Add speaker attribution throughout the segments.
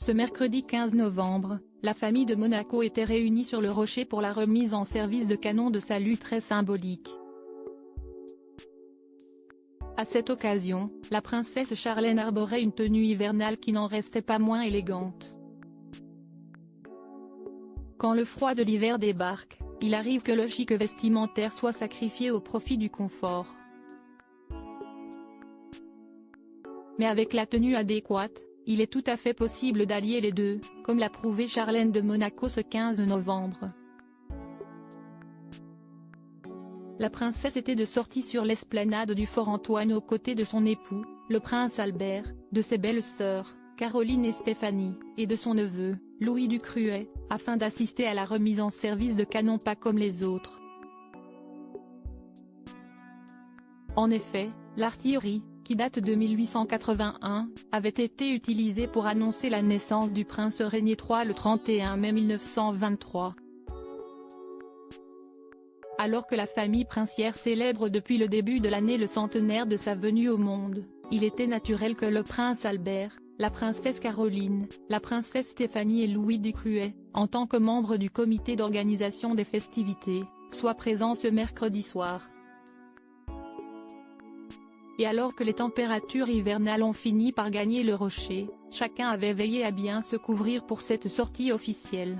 Speaker 1: Ce mercredi 15 novembre, la famille de Monaco était réunie sur le rocher pour la remise en service de canons de salut très symbolique. À cette occasion, la princesse Charlène arborait une tenue hivernale qui n'en restait pas moins élégante. Quand le froid de l'hiver débarque, il arrive que le chic vestimentaire soit sacrifié au profit du confort. Mais avec la tenue adéquate, il est tout à fait possible d'allier les deux, comme l'a prouvé Charlène de Monaco ce 15 novembre. La princesse était de sortie sur l'esplanade du Fort Antoine aux côtés de son époux, le prince Albert, de ses belles sœurs, Caroline et Stéphanie, et de son neveu, Louis du Cruet, afin d'assister à la remise en service de canons pas comme les autres. En effet, l'artillerie, qui date de 1881, avait été utilisée pour annoncer la naissance du prince Régnier III le 31 mai 1923. Alors que la famille princière célèbre depuis le début de l'année le centenaire de sa venue au monde, il était naturel que le prince Albert, la princesse Caroline, la princesse Stéphanie et Louis du Cruet, en tant que membres du comité d'organisation des festivités, soient présents ce mercredi soir. Et alors que les températures hivernales ont fini par gagner le rocher, chacun avait veillé à bien se couvrir pour cette sortie officielle.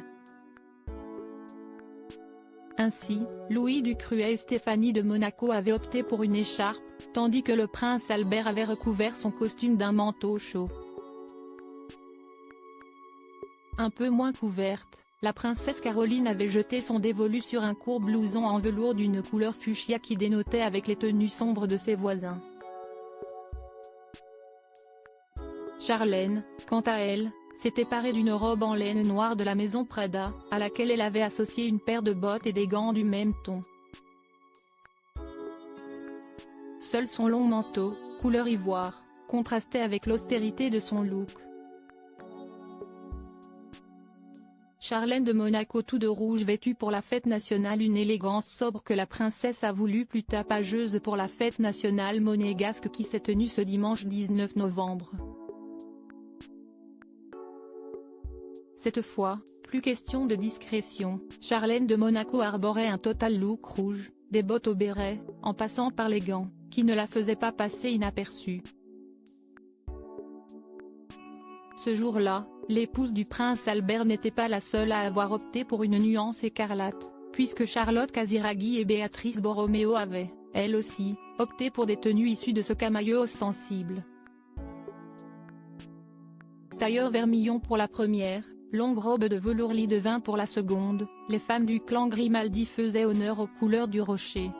Speaker 1: Ainsi, Louis du Cruet et Stéphanie de Monaco avaient opté pour une écharpe, tandis que le prince Albert avait recouvert son costume d'un manteau chaud. Un peu moins couverte, la princesse Caroline avait jeté son dévolu sur un court blouson en velours d'une couleur fuchsia qui dénotait avec les tenues sombres de ses voisins. Charlène, quant à elle, s'était parée d'une robe en laine noire de la maison Prada, à laquelle elle avait associé une paire de bottes et des gants du même ton. Seul son long manteau, couleur ivoire, contrastait avec l'austérité de son look. Charlène de Monaco tout de rouge vêtue pour la fête nationale, une élégance sobre que la princesse a voulu plus tapageuse pour la fête nationale monégasque qui s'est tenue ce dimanche 19 novembre. Cette fois, plus question de discrétion, Charlène de Monaco arborait un total look rouge, des bottes au béret, en passant par les gants, qui ne la faisaient pas passer inaperçue. Ce jour-là, l'épouse du prince Albert n'était pas la seule à avoir opté pour une nuance écarlate, puisque Charlotte Casiraghi et Béatrice Borromeo avaient, elles aussi, opté pour des tenues issues de ce camailleux ostensible. Tailleur vermillon pour la première, longue robe de velours lit de vin pour la seconde, les femmes du clan Grimaldi faisaient honneur aux couleurs du rocher.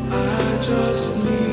Speaker 2: I just need